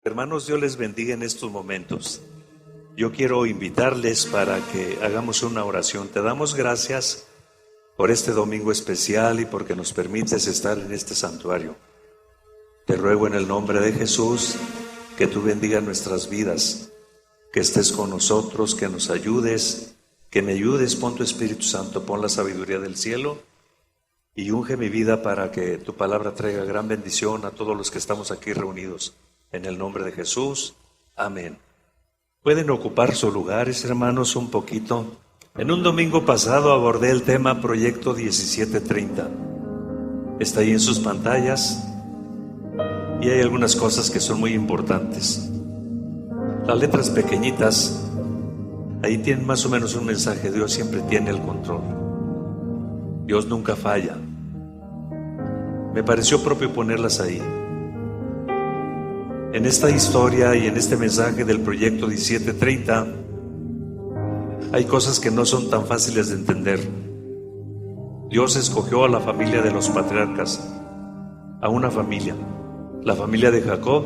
Hermanos, Dios les bendiga en estos momentos. Yo quiero invitarles para que hagamos una oración. Te damos gracias por este domingo especial y porque nos permites estar en este santuario. Te ruego en el nombre de Jesús que tú bendigas nuestras vidas, que estés con nosotros, que nos ayudes, que me ayudes. Pon tu Espíritu Santo, pon la sabiduría del cielo y unge mi vida para que tu palabra traiga gran bendición a todos los que estamos aquí reunidos. En el nombre de Jesús, amén. Pueden ocupar sus lugares, hermanos, un poquito. En un domingo pasado abordé el tema Proyecto 1730. Está ahí en sus pantallas y hay algunas cosas que son muy importantes. Las letras pequeñitas, ahí tienen más o menos un mensaje. Dios siempre tiene el control. Dios nunca falla. Me pareció propio ponerlas ahí. En esta historia y en este mensaje del Proyecto 1730 hay cosas que no son tan fáciles de entender. Dios escogió a la familia de los patriarcas, a una familia, la familia de Jacob,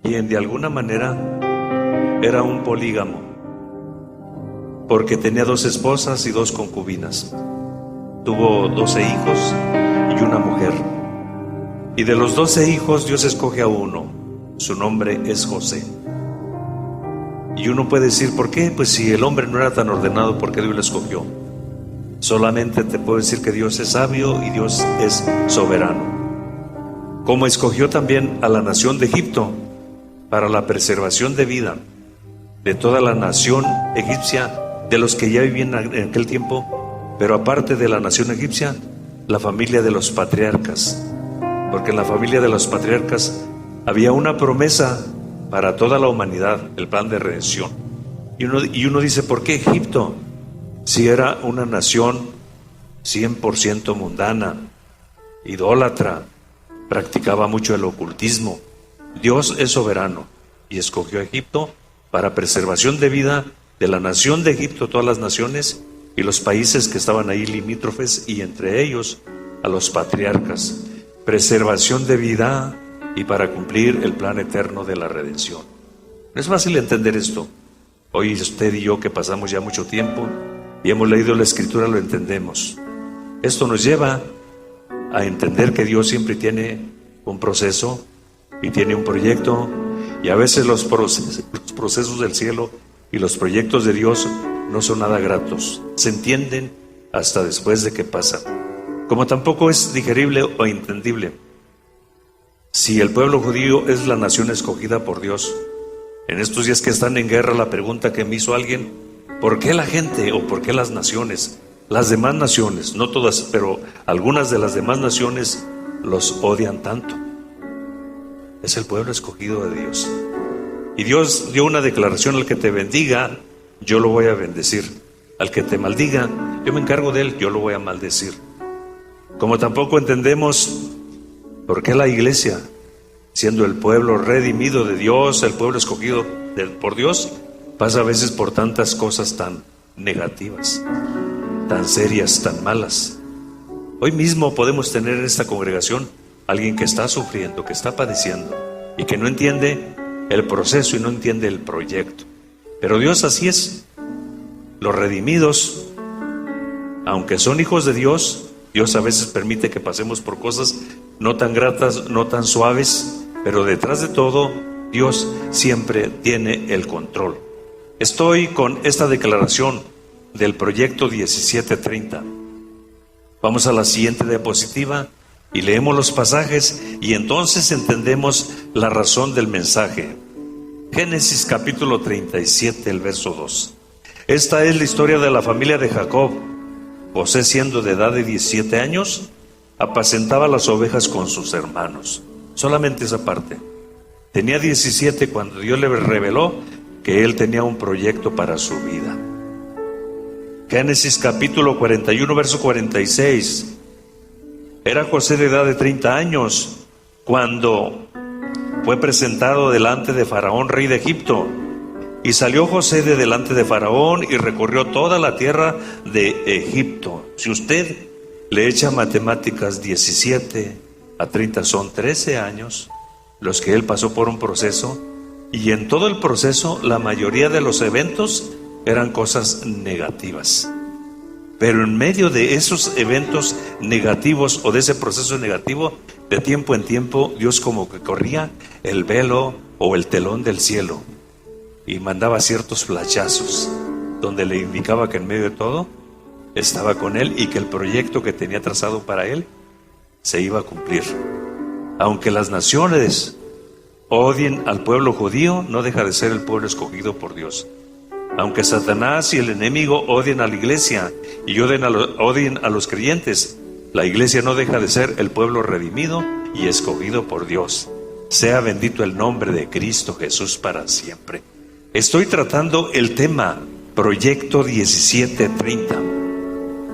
quien de alguna manera era un polígamo, porque tenía 2 esposas y 2 concubinas. Tuvo 12 hijos y una mujer. Y de los 12 hijos Dios escoge a uno. Su nombre es José. Y uno puede decir, ¿por qué? Pues si el hombre no era tan ordenado, ¿por qué Dios lo escogió? Solamente te puedo decir que Dios es sabio y Dios es soberano. Como escogió también a la nación de Egipto para la preservación de vida de toda la nación egipcia, de los que ya vivían en aquel tiempo, pero aparte de la nación egipcia, la familia de los patriarcas, porque en la familia de los patriarcas había una promesa para toda la humanidad, el plan de redención. Y uno dice, ¿por qué Egipto? Si era una nación 100% mundana, idólatra, practicaba mucho el ocultismo. Dios es soberano y escogió a Egipto para preservación de vida de la nación de Egipto, todas las naciones y los países que estaban ahí limítrofes, y entre ellos a los patriarcas. Preservación de vida y para cumplir el plan eterno de la redención. No es fácil entender esto. Hoy usted y yo, que pasamos ya mucho tiempo y hemos leído la Escritura, lo entendemos. Esto nos lleva a entender que Dios siempre tiene un proceso y tiene un proyecto, y a veces los procesos del cielo y los proyectos de Dios no son nada gratos. Se entienden hasta después de que pasan. Como tampoco es digerible o entendible. Si el pueblo judío es la nación escogida por Dios, en estos días que están en guerra, la pregunta que me hizo alguien, ¿por qué la gente o por qué las naciones, las demás naciones, no todas, pero algunas de las demás naciones los odian tanto? Es el pueblo escogido de Dios. Y Dios dio una declaración: al que te bendiga, yo lo voy a bendecir. Al que te maldiga, yo me encargo de él, yo lo voy a maldecir. Como tampoco entendemos por qué la iglesia, siendo el pueblo redimido de Dios, el pueblo escogido por Dios, pasa a veces por tantas cosas tan negativas, tan serias, tan malas. Hoy mismo podemos tener en esta congregación alguien que está sufriendo, que está padeciendo y que no entiende el proceso y no entiende el proyecto. Pero Dios así es. Los redimidos, aunque son hijos de Dios, Dios a veces permite que pasemos por cosas no tan gratas, no tan suaves, pero detrás de todo, Dios siempre tiene el control. Estoy con esta declaración del Proyecto 1730. Vamos a la siguiente diapositiva y leemos los pasajes, y entonces entendemos la razón del mensaje. Génesis capítulo 37, el verso 2. Esta es la historia de la familia de Jacob. José, siendo de edad de 17 años, apacentaba las ovejas con sus hermanos. Solamente esa parte. Tenía 17 cuando Dios le reveló que él tenía un proyecto para su vida. Génesis capítulo 41, verso 46. Era José de edad de 30 años cuando fue presentado delante de Faraón, rey de Egipto. Y salió José de delante de Faraón y recorrió toda la tierra de Egipto. Si usted le echa matemáticas, 17 a 30 son 13 años. los que él pasó por un proceso, y en todo el proceso la mayoría de los eventos eran cosas negativas. Pero en medio de esos eventos negativos o de ese proceso negativo, de tiempo en tiempo, Dios como que corría el velo o el telón del cielo y mandaba ciertos flashazos donde le indicaba que en medio de todo estaba con él y que el proyecto que tenía trazado para él se iba a cumplir. Aunque las naciones odien al pueblo judío, no deja de ser el pueblo escogido por Dios. Aunque Satanás y el enemigo odien a la iglesia y odien a los creyentes, la iglesia no deja de ser el pueblo redimido y escogido por Dios. Sea bendito el nombre de Cristo Jesús para siempre. Estoy tratando el tema Proyecto 1730.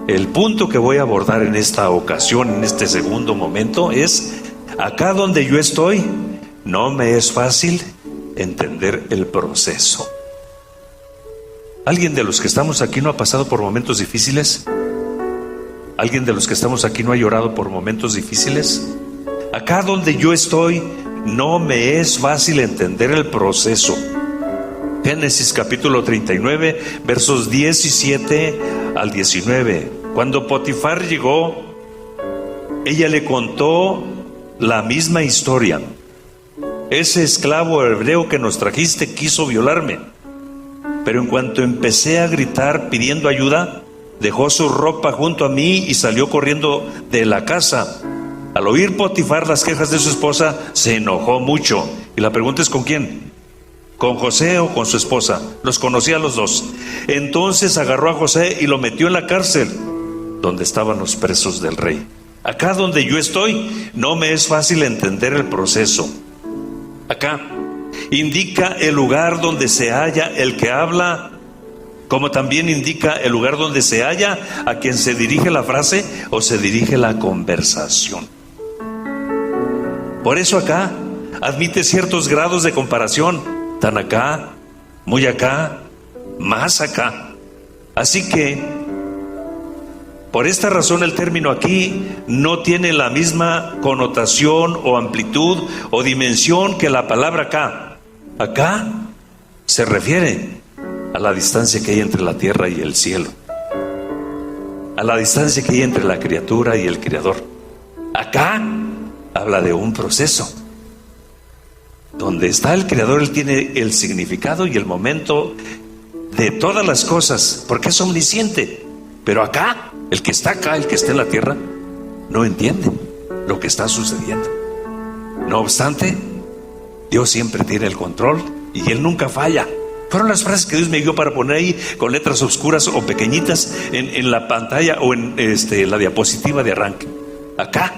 El punto que voy a abordar en esta ocasión, en este segundo momento, es: acá donde yo estoy, no me es fácil entender el proceso. ¿Alguien de los que estamos aquí no ha pasado por momentos difíciles? ¿Alguien de los que estamos aquí no ha llorado por momentos difíciles? Acá donde yo estoy, no me es fácil entender el proceso. Génesis capítulo 39, versos 17 al 19. Cuando Potifar llegó, ella le contó la misma historia. Ese esclavo hebreo que nos trajiste quiso violarme, pero en cuanto empecé a gritar pidiendo ayuda, dejó su ropa junto a mí y salió corriendo de la casa. Al oír Potifar las quejas de su esposa, se enojó mucho. Y la pregunta es: ¿con quién? ¿Con José o con su esposa? Los conocía a los dos. Entonces agarró a José y lo metió en la cárcel, donde estaban los presos del rey. Acá donde yo estoy, no me es fácil entender el proceso. Acá indica el lugar donde se halla el que habla, como también indica el lugar donde se halla a quien se dirige la frase o se dirige la conversación. Por eso acá admite ciertos grados de comparación, tan acá, muy acá, más acá. Así que, por esta razón, el término aquí no tiene la misma connotación o amplitud o dimensión que la palabra acá. Acá se refiere a la distancia que hay entre la tierra y el cielo, a la distancia que hay entre la criatura y el Creador. Acá habla de un proceso. Donde está el Creador, Él tiene el significado y el momento de todas las cosas, porque es omnisciente. Pero acá, el que está acá, el que está en la tierra, no entiende lo que está sucediendo. No obstante, Dios siempre tiene el control y Él nunca falla. Fueron las frases que Dios me dio para poner ahí con letras oscuras o pequeñitas en la pantalla o en la diapositiva de arranque. Acá,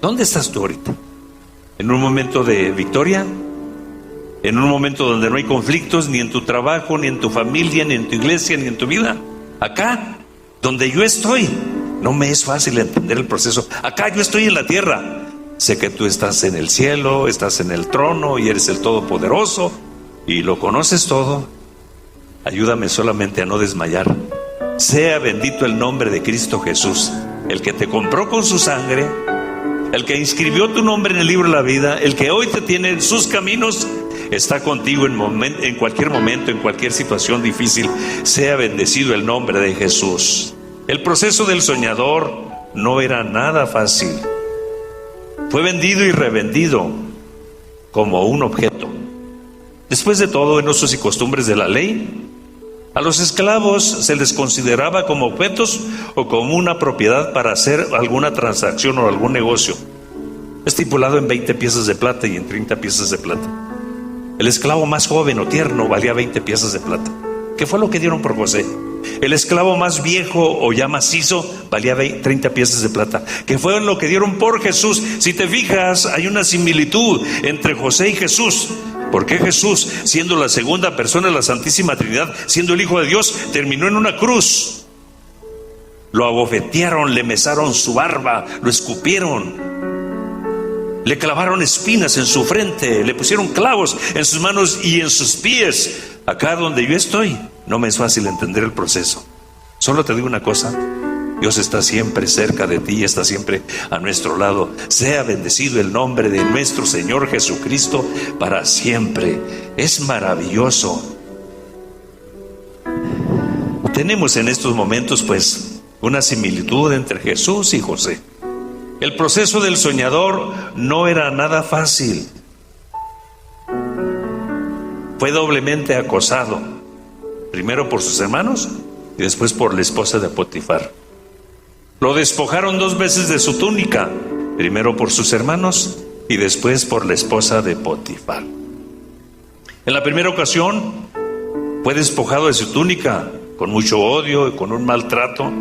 ¿dónde estás tú ahorita? ¿En un momento de victoria? ¿En un momento donde no hay conflictos ni en tu trabajo, ni en tu familia, ni en tu iglesia, ni en tu vida? Acá, donde yo estoy, no me es fácil entender el proceso. Acá yo estoy en la tierra. Sé que tú estás en el cielo, estás en el trono y eres el Todopoderoso y lo conoces todo. Ayúdame solamente a no desmayar. Sea bendito el nombre de Cristo Jesús, el que te compró con su sangre, el que inscribió tu nombre en el libro de la vida, el que hoy te tiene en sus caminos, está contigo en cualquier momento, en cualquier situación difícil. Sea bendecido el nombre de Jesús. El proceso del soñador no era nada fácil. Fue vendido y revendido como un objeto. Después de todo, en usos y costumbres de la ley, a los esclavos se les consideraba como objetos o como una propiedad para hacer alguna transacción o algún negocio, estipulado en 20 piezas de plata y en 30 piezas de plata. El esclavo más joven o tierno valía 20 piezas de plata, que fue lo que dieron por José. El esclavo más viejo o ya macizo valía 30 piezas de plata, que fue lo que dieron por Jesús. Si te fijas, hay una similitud entre José y Jesús. Porque Jesús, siendo la segunda persona de la Santísima Trinidad, siendo el Hijo de Dios, terminó en una cruz. Lo abofetearon, le mesaron su barba, lo escupieron, le clavaron espinas en su frente, le pusieron clavos en sus manos y en sus pies. Acá donde yo estoy, no me es fácil entender el proceso. Solo te digo una cosa: Dios está siempre cerca de ti, está siempre a nuestro lado. Sea bendecido el nombre de nuestro Señor Jesucristo para siempre. Es maravilloso. Tenemos en estos momentos pues una similitud entre Jesús y José. El proceso del soñador no era nada fácil. Fue doblemente acosado, primero por sus hermanos y después por la esposa de Potifar. Lo despojaron 2 veces de su túnica, primero por sus hermanos y después por la esposa de Potifar. En la primera ocasión fue despojado de su túnica con mucho odio y con un maltrato.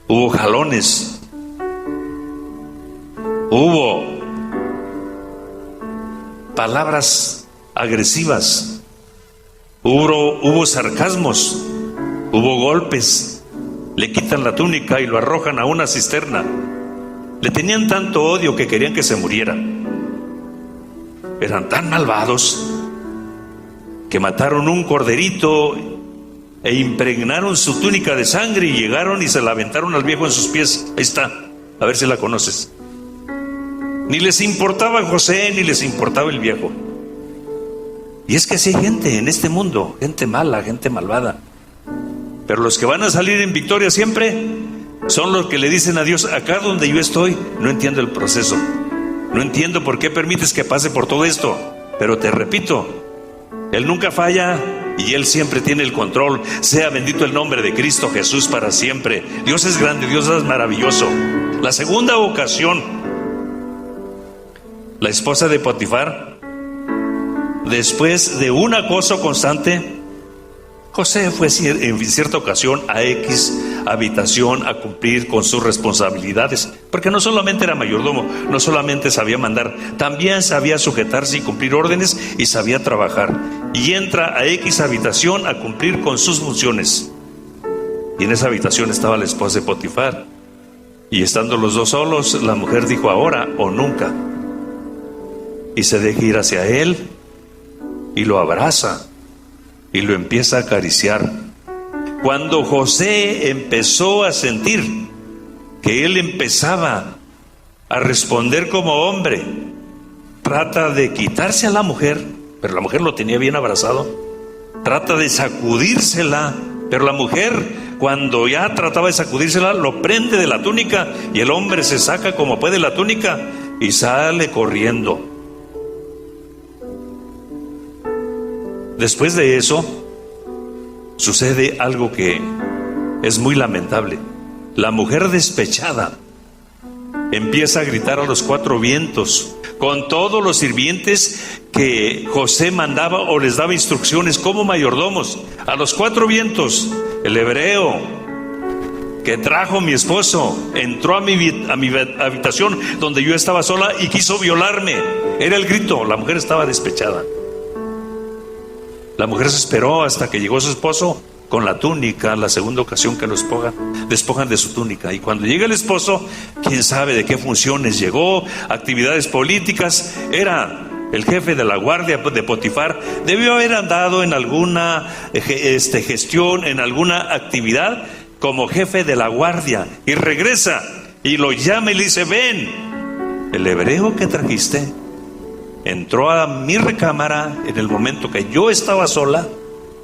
Hubo jalones, hubo palabras agresivas, hubo sarcasmos, hubo golpes. Le quitan la túnica y lo arrojan a una cisterna. Le tenían tanto odio que querían que se muriera. Eran tan malvados que mataron un corderito e impregnaron su túnica de sangre y llegaron y se la aventaron al viejo en sus pies. Ahí está, a ver si la conoces. Ni les importaba José, ni les importaba el viejo. Y es que así hay gente en este mundo, gente mala, gente malvada. Pero los que van a salir en victoria siempre son los que le dicen a Dios: acá donde yo estoy, no entiendo el proceso, no entiendo por qué permites que pase por todo esto, pero te repito, Él nunca falla y Él siempre tiene el control. Sea bendito el nombre de Cristo Jesús para siempre. Dios es grande, Dios es maravilloso. La segunda ocasión, la esposa de Potifar, después de un acoso constante, José fue en cierta ocasión a X habitación a cumplir con sus responsabilidades, porque no solamente era mayordomo, no solamente sabía mandar, también sabía sujetarse y cumplir órdenes y sabía trabajar. Y entra a X habitación a cumplir con sus funciones. Y en esa habitación estaba la esposa de Potifar. Y estando los dos solos, la mujer dijo: ahora o nunca. Y se deja ir hacia él y lo abraza y lo empieza a acariciar. Cuando José empezó a sentir que él empezaba a responder como hombre, trata de quitarse a la mujer, pero la mujer lo tenía bien abrazado. Trata de sacudírsela, pero la mujer, cuando ya trataba de sacudírsela, lo prende de la túnica y el hombre se saca como puede la túnica y sale corriendo. Después de eso, sucede algo que es muy lamentable. La mujer despechada empieza a gritar a los 4 vientos, con todos los sirvientes que José mandaba o les daba instrucciones como mayordomos. A los 4 vientos, el hebreo que trajo mi esposo entró a mi habitación donde yo estaba sola y quiso violarme. Era el grito. La mujer estaba despechada. La mujer se esperó hasta que llegó su esposo con la túnica, la segunda ocasión que lo despojan de su túnica. Y cuando llega el esposo, quién sabe de qué funciones llegó, actividades políticas, era el jefe de la guardia de Potifar, debió haber andado en alguna gestión, en alguna actividad como jefe de la guardia. Y regresa y lo llama y le dice: ven, el hebreo que trajiste entró a mi recámara en el momento que yo estaba sola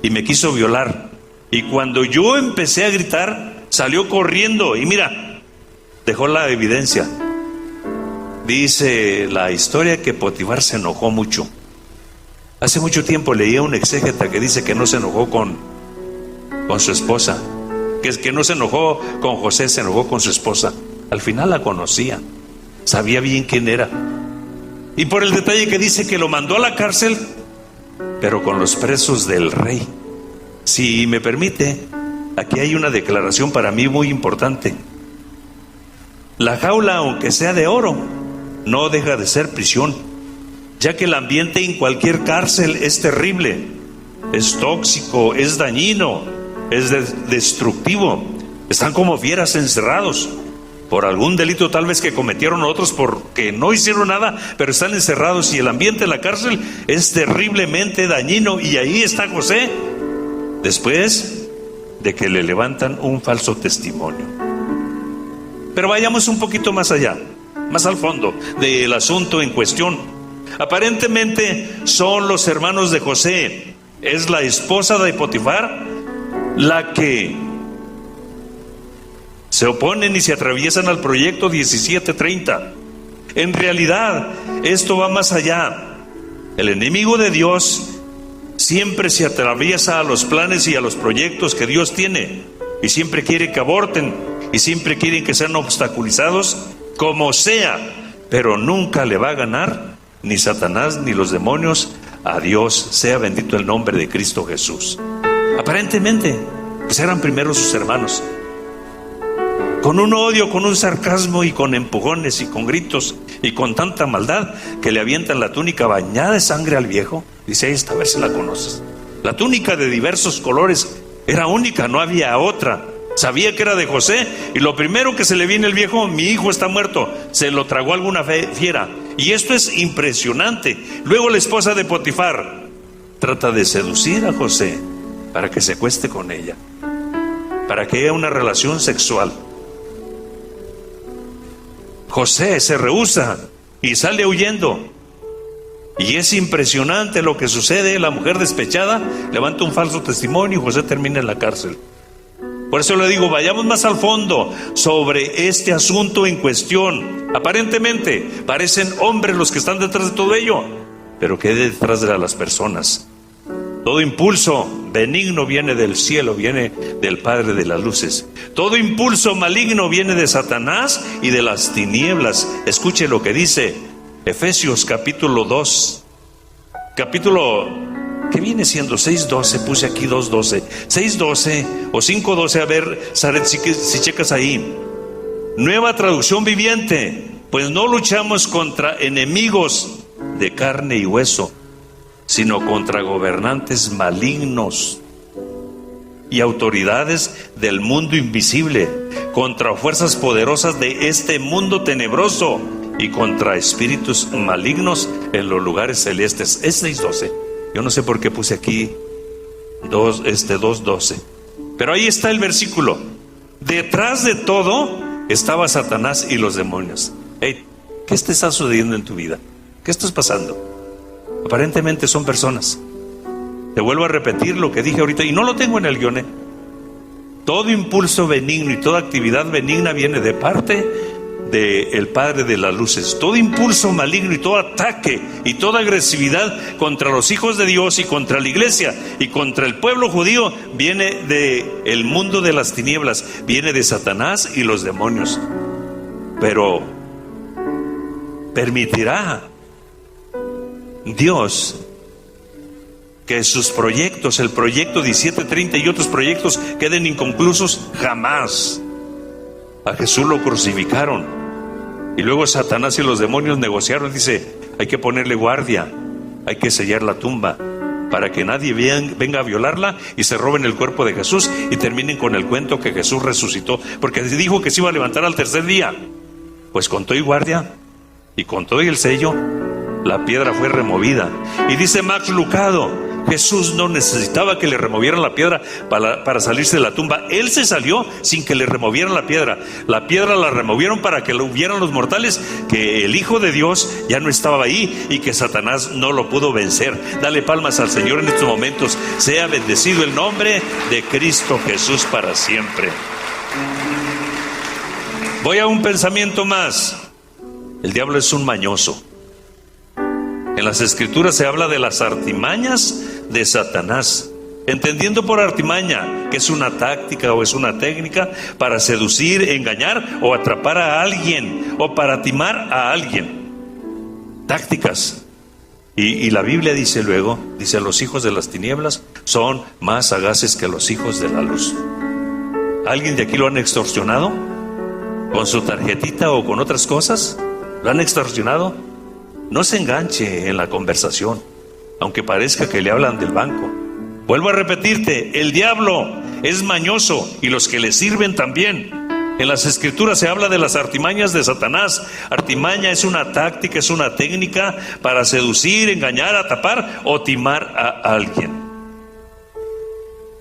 y me quiso violar. Y cuando yo empecé a gritar, salió corriendo y mira, dejó la evidencia. Dice la historia que Potifar se enojó mucho. Hace mucho tiempo leía un exégeta que dice que no se enojó con su esposa, que no se enojó con José, se enojó con su esposa. Al final la conocía, sabía bien quién era. Y por el detalle que dice que lo mandó a la cárcel, pero con los presos del rey. Si me permite, aquí hay una declaración para mí muy importante. La jaula, aunque sea de oro, no deja de ser prisión, ya que el ambiente en cualquier cárcel es terrible, es tóxico, es dañino, es destructivo. Están como fieras encerrados por algún delito tal vez que cometieron otros porque no hicieron nada, pero están encerrados y el ambiente en la cárcel es terriblemente dañino. Y ahí está José, después de que le levantan un falso testimonio. Pero vayamos un poquito más allá, más al fondo del asunto en cuestión. Aparentemente son los hermanos de José. Es la esposa de Potifar la que se oponen y se atraviesan al proyecto 1730. En realidad, esto va más allá. El enemigo de Dios siempre se atraviesa a los planes y a los proyectos que Dios tiene, y siempre quiere que aborten, y siempre quieren que sean obstaculizados, como sea, pero nunca le va a ganar ni Satanás ni los demonios a Dios. Sea bendito el nombre de Cristo Jesús. Aparentemente, pues eran primero sus hermanos, con un odio, con un sarcasmo y con empujones y con gritos y con tanta maldad que le avientan la túnica bañada de sangre al viejo. Dice: esta, a ver si la conoces. La túnica de diversos colores era única, no había otra. Sabía que era de José, y lo primero que se le viene al viejo: mi hijo está muerto, se lo tragó alguna fiera. Y esto es impresionante. Luego la esposa de Potifar trata de seducir a José para que se acueste con ella, para que haya una relación sexual. José se rehúsa y sale huyendo. Y es impresionante lo que sucede. La mujer despechada levanta un falso testimonio y José termina en la cárcel. Por eso le digo, vayamos más al fondo sobre este asunto en cuestión. Aparentemente parecen hombres los que están detrás de todo ello, pero ¿qué hay detrás de las personas? Todo impulso benigno viene del cielo, viene del Padre de las luces. Todo impulso maligno viene de Satanás y de las tinieblas. Escuche lo que dice Efesios capítulo 2, ¿qué viene siendo? 6:12, puse aquí 2:12, 6:12 o 5:12, a ver, Saret, si checas ahí. Nueva traducción viviente: pues no luchamos contra enemigos de carne y hueso, sino contra gobernantes malignos y autoridades del mundo invisible, contra fuerzas poderosas de este mundo tenebroso y contra espíritus malignos en los lugares celestes. Es 6:12. Yo no sé por qué puse aquí 2:12, pero ahí está el versículo. Detrás de todo estaba Satanás y los demonios. Hey, ¿qué te está sucediendo en tu vida? ¿Qué estás pasando? Aparentemente son personas. Te vuelvo a repetir lo que dije ahorita, y no lo tengo en el guión. Todo impulso benigno y toda actividad benigna viene de parte del Padre de las luces. Todo impulso maligno y todo ataque y toda agresividad contra los hijos de Dios y contra la iglesia y contra el pueblo judío viene del mundo de las tinieblas, viene de Satanás y los demonios. Pero ¿permitirá Dios que sus proyectos, el proyecto 1730 y otros proyectos, queden inconclusos? Jamás. A Jesús lo crucificaron y luego Satanás y los demonios negociaron. Dice: hay que ponerle guardia, hay que sellar la tumba para que nadie venga a violarla y se roben el cuerpo de Jesús y terminen con el cuento que Jesús resucitó, porque dijo que se iba a levantar al tercer día. Pues con todo y guardia y con todo y el sello, la piedra fue removida. Y dice Max Lucado: Jesús no necesitaba que le removieran la piedra para salirse de la tumba. Él se salió sin que le removieran la piedra. La piedra la removieron para que lo vieran los mortales, que el Hijo de Dios ya no estaba ahí y que Satanás no lo pudo vencer. Dale palmas al Señor en estos momentos. Sea bendecido el nombre de Cristo Jesús para siempre. Voy a un pensamiento más. El diablo es un mañoso. En las Escrituras se habla de las artimañas de Satanás, entendiendo por artimaña que es una táctica o es una técnica para seducir, engañar o atrapar a alguien o para timar a alguien. Tácticas. Y la Biblia dice luego, dice: los hijos de las tinieblas son más sagaces que los hijos de la luz. ¿Alguien de aquí lo han extorsionado? ¿Con su tarjetita o con otras cosas? ¿Lo han extorsionado? No se enganche en la conversación, aunque parezca que le hablan del banco. Vuelvo a repetirte, el diablo es mañoso y los que le sirven también. En las Escrituras se habla de las artimañas de Satanás. Artimaña es una táctica, es una técnica para seducir, engañar, atrapar o timar a alguien.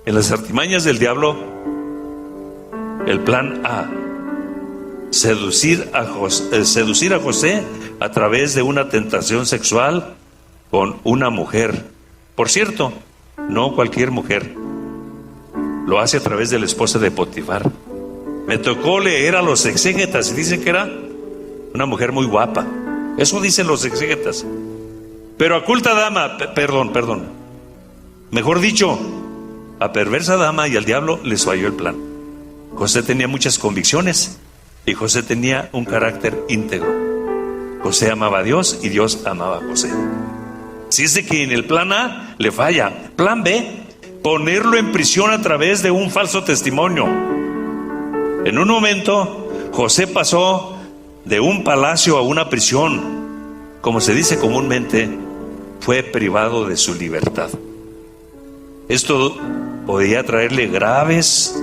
En las artimañas del diablo, el plan A seducir a José a través de una tentación sexual con una mujer. Por cierto, no cualquier mujer. Lo hace a través de la esposa de Potifar. Me tocó leer a los exégetas y dicen que era una mujer muy guapa. Eso dicen los exégetas. Pero a culta dama, perdón. Mejor dicho, a perversa dama y al diablo les falló el plan. José tenía muchas convicciones y José tenía un carácter íntegro. José amaba a Dios y Dios amaba a José. Si es de que en el plan A le falla, plan B, ponerlo en prisión a través de un falso testimonio. En un momento, José pasó de un palacio a una prisión. Como se dice comúnmente, fue privado de su libertad. Esto podía traerle graves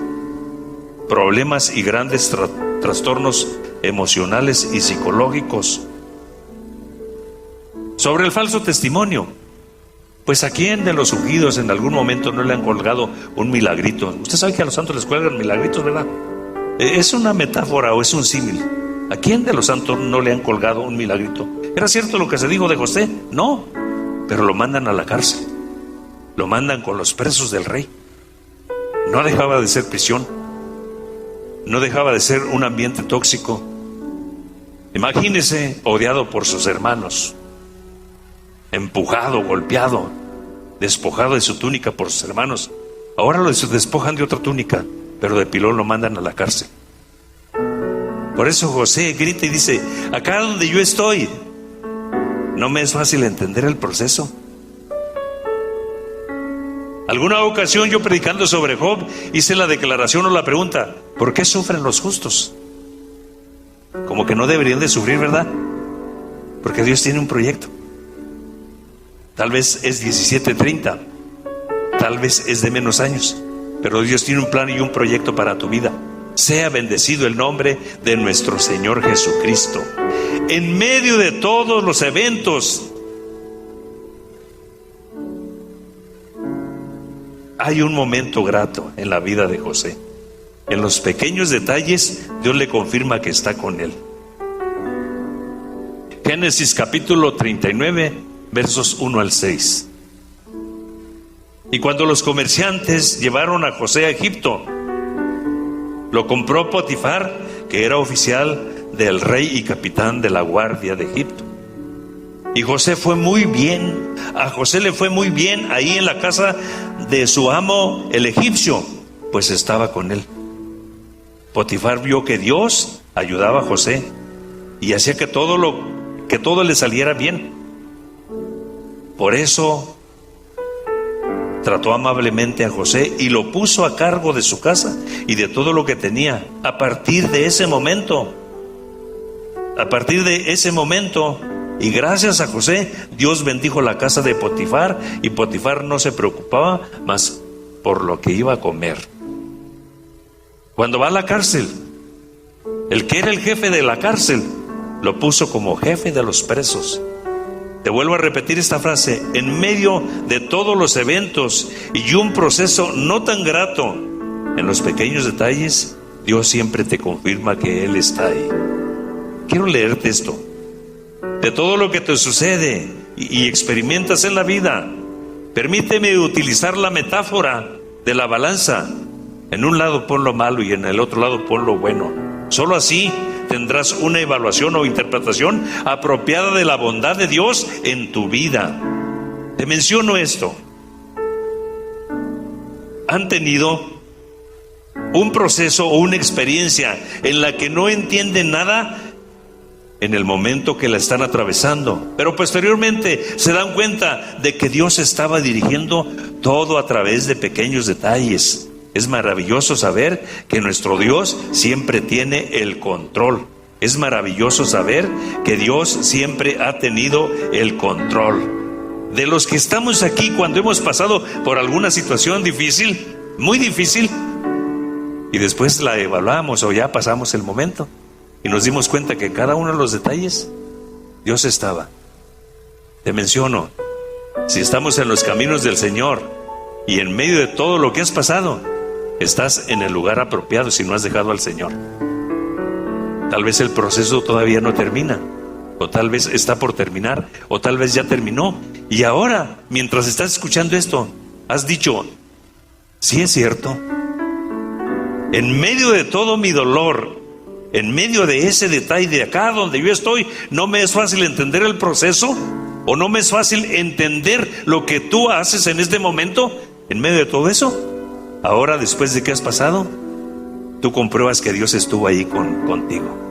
problemas y grandes trastornos emocionales y psicológicos. Sobre el falso testimonio, pues a quién de los ungidos en algún momento no le han colgado un milagrito. Usted sabe que a los santos les cuelgan milagritos, ¿verdad? Es una metáfora o es un símil. ¿A quién de los santos no le han colgado un milagrito? ¿Era cierto lo que se dijo de José? No, pero lo mandan a la cárcel. Lo mandan con los presos del rey. No dejaba de ser prisión. No dejaba de ser un ambiente tóxico. Imagínese odiado por sus hermanos, empujado, golpeado, despojado de su túnica por sus hermanos. Ahora lo despojan de otra túnica, pero de pilón lo mandan a la cárcel. Por eso José grita y dice: acá donde yo estoy, no me es fácil entender el proceso. Alguna ocasión yo predicando sobre Job hice la declaración o la pregunta: ¿por qué sufren los justos? Como que no deberían de sufrir, ¿verdad? Porque Dios tiene un proyecto. Tal vez es 17:30, tal vez es de menos años, pero Dios tiene un plan y un proyecto para tu vida. Sea bendecido el nombre de nuestro Señor Jesucristo. En medio de todos los eventos hay un momento grato en la vida de José. En los pequeños detalles Dios le confirma que está con él. Génesis capítulo 39, versos 1 al 6. Y cuando los comerciantes llevaron a José a Egipto, lo compró Potifar, que era oficial del rey y capitán de la guardia de Egipto. Y José fue muy bien, a José le fue muy bien ahí en la casa de su amo el egipcio, pues estaba con él. Potifar vio que Dios ayudaba a José y hacía que todo le saliera bien. Por eso trató amablemente a José y lo puso a cargo de su casa y de todo lo que tenía. A partir de ese momento, y gracias a José, Dios bendijo la casa de Potifar, y Potifar no se preocupaba más por lo que iba a comer. Cuando va a la cárcel, el que era el jefe de la cárcel lo puso como jefe de los presos. Te vuelvo a repetir esta frase: en medio de todos los eventos y un proceso no tan grato, en los pequeños detalles, Dios siempre te confirma que Él está ahí. Quiero leerte esto. De todo lo que te sucede y experimentas en la vida, permíteme utilizar la metáfora de la balanza. En un lado pon lo malo y en el otro lado pon lo bueno. Solo así tendrás una evaluación o interpretación apropiada de la bondad de Dios en tu vida. Te menciono esto. ¿Han tenido un proceso o una experiencia en la que no entienden nada en el momento que la están atravesando, pero posteriormente se dan cuenta de que Dios estaba dirigiendo todo a través de pequeños detalles? Es maravilloso saber que nuestro Dios siempre tiene el control. Es maravilloso saber que Dios siempre ha tenido el control. De los que estamos aquí, cuando hemos pasado por alguna situación difícil, muy difícil, y después la evaluamos o ya pasamos el momento y nos dimos cuenta que en cada uno de los detalles Dios estaba. Te menciono, si estamos en los caminos del Señor y en medio de todo lo que has pasado, estás en el lugar apropiado si no has dejado al Señor. Tal vez el proceso todavía no termina, o tal vez está por terminar, o tal vez ya terminó. Y ahora, mientras estás escuchando esto, has dicho: sí, es cierto. En medio de todo mi dolor, en medio de ese detalle de acá donde yo estoy, no me es fácil entender el proceso, o no me es fácil entender lo que tú haces en este momento. En medio de todo eso, ahora, después de que has pasado, tú compruebas que Dios estuvo ahí contigo.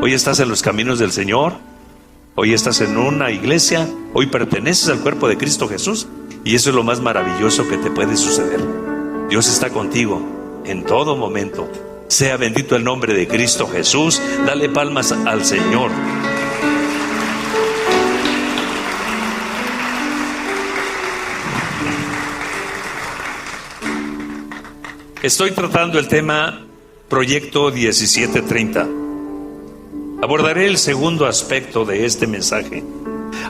Hoy estás en los caminos del Señor, hoy estás en una iglesia, hoy perteneces al cuerpo de Cristo Jesús, y eso es lo más maravilloso que te puede suceder. Dios está contigo en todo momento. Sea bendito el nombre de Cristo Jesús. Dale palmas al Señor. Estoy tratando el tema Proyecto 1730. Abordaré el segundo aspecto de este mensaje.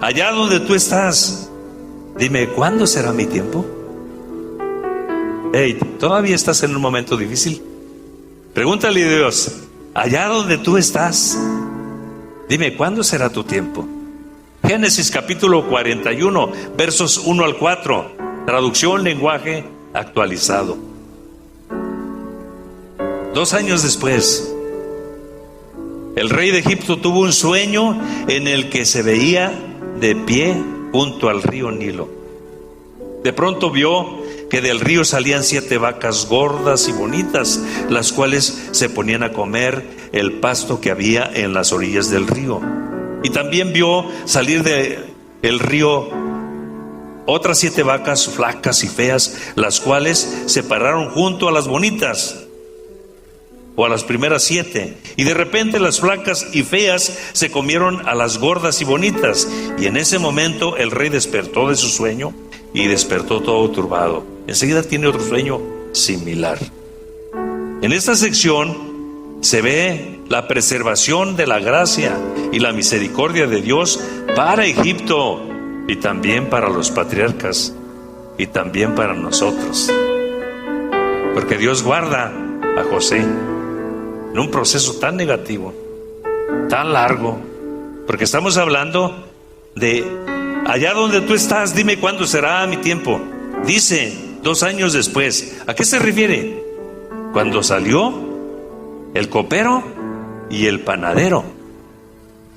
Allá donde tú estás, dime, ¿cuándo será mi tiempo? Hey, ¿todavía estás en un momento difícil? Pregúntale a Dios, allá donde tú estás, dime, ¿cuándo será tu tiempo? Génesis capítulo 41, versos 1 al 4, traducción lenguaje actualizado. 2 años después, el rey de Egipto tuvo un sueño en el que se veía de pie junto al río Nilo. De pronto vio que del río salían 7 vacas gordas y bonitas, las cuales se ponían a comer el pasto que había en las orillas del río. Y también vio salir del río otras 7 vacas flacas y feas, las cuales se pararon junto a las bonitas, o a las primeras 7, y de repente las flacas y feas se comieron a las gordas y bonitas. Y en ese momento el rey despertó de su sueño y despertó todo turbado. Enseguida tiene otro sueño similar. En esta sección se ve la preservación de la gracia y la misericordia de Dios para Egipto, y también para los patriarcas, y también para nosotros, porque Dios guarda a José en un proceso tan negativo, tan largo, porque estamos hablando de allá donde tú estás, dime cuándo será mi tiempo. Dice 2 años después. ¿A qué se refiere? Cuando salió el copero y el panadero.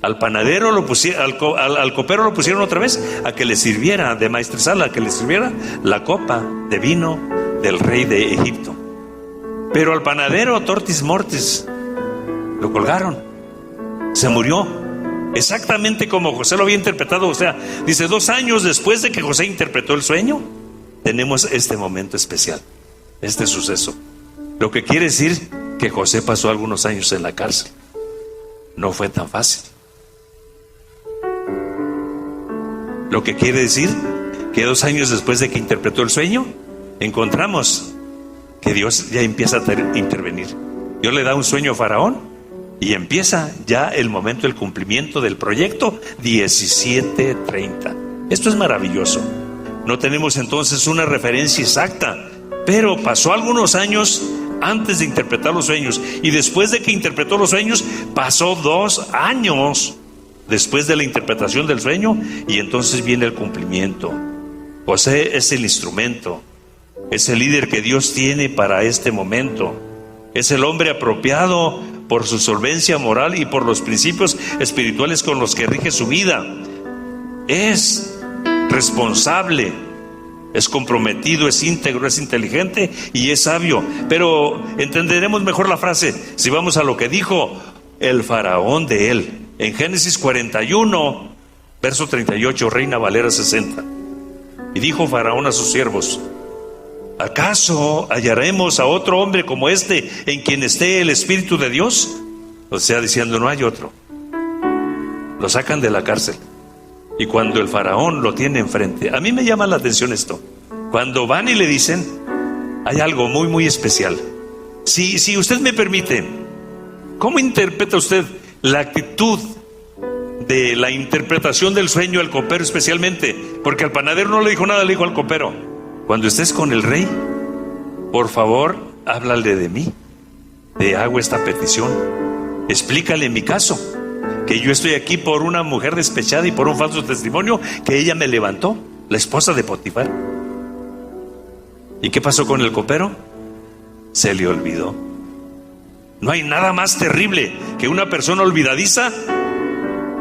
Al panadero lo pusieron, al copero lo pusieron otra vez a que le sirviera de maestresala, a que le sirviera la copa de vino del rey de Egipto. Pero al panadero, tortis mortis, lo colgaron, se murió, exactamente como José lo había interpretado. O sea, dice, 2 años después de que José interpretó el sueño, tenemos este momento especial, este suceso. Lo que quiere decir que José pasó algunos años en la cárcel. No fue tan fácil. Lo que quiere decir que 2 años después de que interpretó el sueño, encontramos que Dios ya empieza a intervenir. Dios le da un sueño a Faraón y empieza ya el momento del cumplimiento del proyecto 1730. Esto es maravilloso. No tenemos entonces una referencia exacta, pero pasó algunos años antes de interpretar los sueños, y después de que interpretó los sueños, pasó 2 años después de la interpretación del sueño, y entonces viene el cumplimiento. José es el instrumento, es el líder que Dios tiene para este momento, es el hombre apropiado por su solvencia moral y por los principios espirituales con los que rige su vida. Es responsable, es comprometido, es íntegro, es inteligente y es sabio. Pero entenderemos mejor la frase si vamos a lo que dijo el faraón de él en Génesis 41, verso 38, Reina Valera 60. Y dijo Faraón a sus siervos: ¿acaso hallaremos a otro hombre como este en quien esté el Espíritu de Dios? O sea, diciendo, no hay otro. Lo sacan de la cárcel, y cuando el faraón lo tiene enfrente, a mí me llama la atención esto. Cuando van y le dicen, hay algo muy muy especial. Si usted me permite, ¿cómo interpreta usted la actitud de la interpretación del sueño al copero especialmente? Porque al panadero no le dijo nada, le dijo al copero: cuando estés con el rey, por favor, háblale de mí, te hago esta petición. explícale mi caso, que yo estoy aquí por una mujer despechada y por un falso testimonio que ella me levantó, la esposa de Potifar. ¿Y qué pasó con el copero? Se le olvidó. No hay nada más terrible que una persona olvidadiza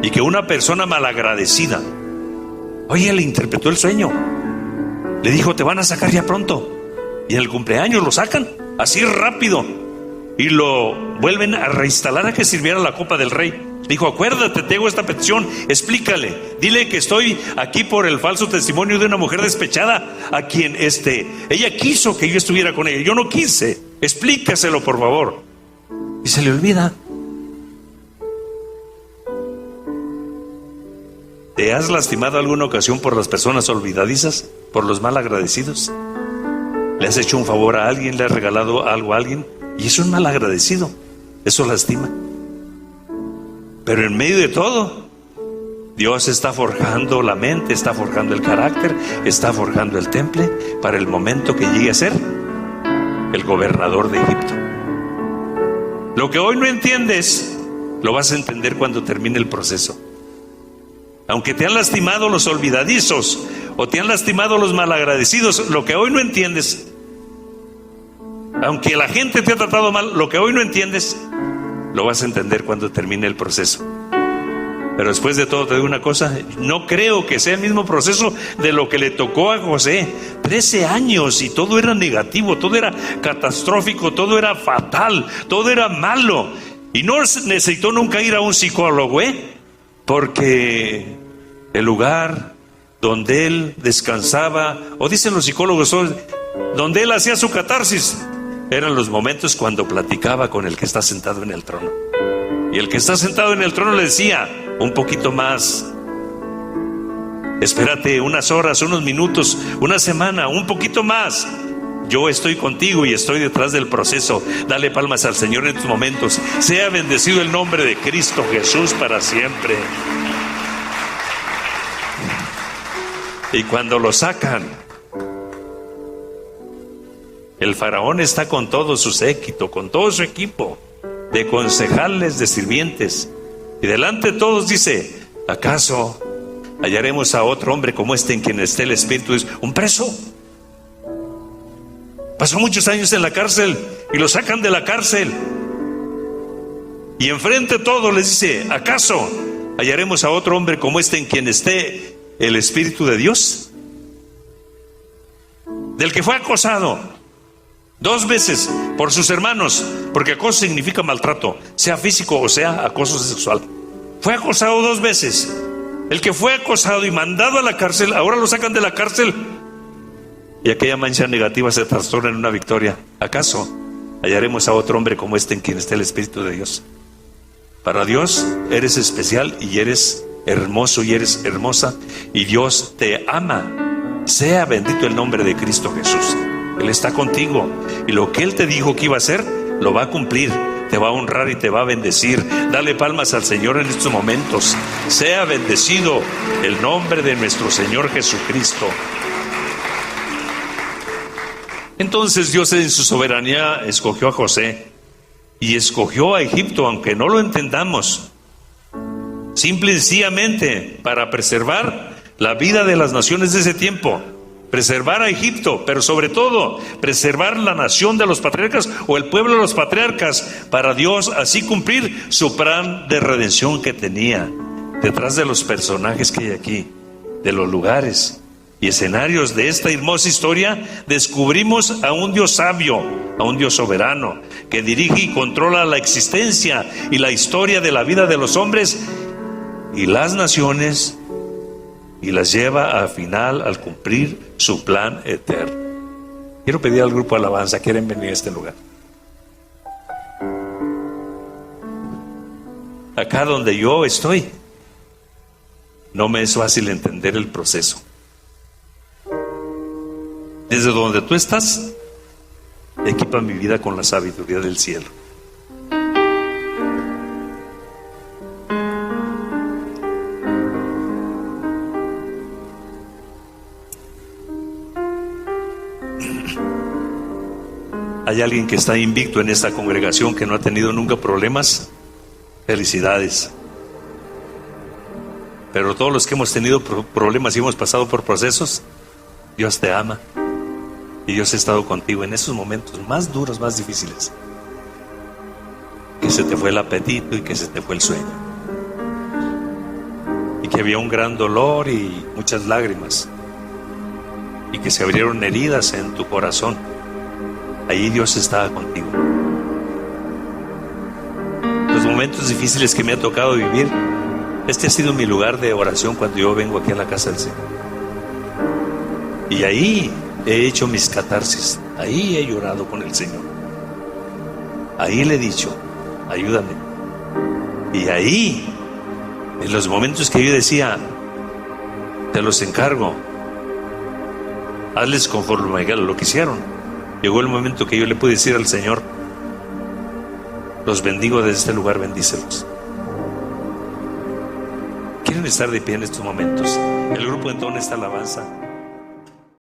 y que una persona malagradecida. Oye, le interpretó el sueño, le dijo: te van a sacar ya pronto, y en el cumpleaños lo sacan así rápido y lo vuelven a reinstalar a que sirviera la copa del rey. Dijo: acuérdate, te hago esta petición, explícale, dile que estoy aquí por el falso testimonio de una mujer despechada a quien ella quiso que yo estuviera con ella, yo no quise, explícaselo por favor. Y se le olvida. ¿Te has lastimado alguna ocasión por las personas olvidadizas, por los mal agradecidos? ¿Le has hecho un favor a alguien, le has regalado algo a alguien y es un mal agradecido? Eso lastima. Pero en medio de todo, Dios está forjando la mente, está forjando el carácter, está forjando el temple para el momento que llegue a ser el gobernador de Egipto. Lo que hoy no entiendes, lo vas a entender cuando termine el proceso. Aunque te han lastimado los olvidadizos o te han lastimado los malagradecidos, lo que hoy no entiendes, aunque la gente te ha tratado mal, lo que hoy no entiendes, lo vas a entender cuando termine el proceso. Pero después de todo te digo una cosa, no creo que sea el mismo proceso de lo que le tocó a José. 13 años y todo era negativo, todo era catastrófico, todo era fatal, todo era malo. Y no necesitó nunca ir a un psicólogo, porque el lugar donde él descansaba, o dicen los psicólogos, donde él hacía su catarsis, eran los momentos cuando platicaba con el que está sentado en el trono. Y el que está sentado en el trono le decía: un poquito más, espérate unas horas, unos minutos, una semana, un poquito más. Yo estoy contigo y estoy detrás del proceso. Dale palmas al Señor en estos momentos. Sea bendecido el nombre de Cristo Jesús para siempre. Y cuando lo sacan, el faraón está con todo su séquito, con todo su equipo de concejales, de sirvientes, y delante de todos dice: ¿acaso hallaremos a otro hombre como este en quien esté el espíritu? Es un preso. Pasó muchos años en la cárcel y lo sacan de la cárcel, y enfrente de todos les dice: ¿acaso hallaremos a otro hombre como este en quien esté el espíritu de Dios? Del que fue acosado 2 veces por sus hermanos, porque acoso significa maltrato, sea físico o sea acoso sexual. Fue acosado 2 veces. El que fue acosado y mandado a la cárcel, ahora lo sacan de la cárcel, y aquella mancha negativa se trastorna en una victoria. ¿Acaso hallaremos a otro hombre como este en quien esté el espíritu de Dios? Para Dios eres especial y eres hermoso y eres hermosa, y Dios te ama. Sea bendito el nombre de Cristo Jesús. Él está contigo, y lo que Él te dijo que iba a hacer, lo va a cumplir. Te va a honrar y te va a bendecir. Dale palmas al Señor en estos momentos. Sea bendecido el nombre de nuestro Señor Jesucristo. Entonces Dios en su soberanía escogió a José y escogió a Egipto, aunque no lo entendamos, simple y sencillamente para preservar la vida de las naciones de ese tiempo, preservar a Egipto, pero sobre todo preservar la nación de los patriarcas o el pueblo de los patriarcas, para Dios así cumplir su plan de redención que tenía. Detrás de los personajes que hay aquí, de los lugares y escenarios de esta hermosa historia, descubrimos a un Dios sabio, a un Dios soberano, que dirige y controla la existencia y la historia de la vida de los hombres y las naciones, y las lleva al final al cumplir su plan eterno. Quiero pedir al grupo de alabanza, ¿quieren venir a este lugar? Acá donde yo estoy, no me es fácil entender el proceso. Desde donde tú estás, equipa mi vida con la sabiduría del cielo. ¿Hay alguien que está invicto en esta congregación que no ha tenido nunca problemas? Felicidades. Pero todos los que hemos tenido problemas y hemos pasado por procesos, Dios te ama. Y Dios ha estado contigo en esos momentos más duros, más difíciles. Que se te fue el apetito y que se te fue el sueño. Y que había un gran dolor y muchas lágrimas. Y que se abrieron heridas en tu corazón. Ahí Dios estaba contigo. Los momentos difíciles que me ha tocado vivir, este ha sido mi lugar de oración cuando yo vengo aquí a la casa del Señor. Y ahí he hecho mis catarsis. Ahí he llorado con el Señor. Ahí le he dicho, ayúdame. Y ahí, en los momentos que yo decía, te los encargo, hazles conforme a lo que hicieron, llegó el momento que yo le pude decir al Señor, los bendigo desde este lugar, bendícelos. ¿Quieren estar de pie en estos momentos? El grupo entona esta alabanza.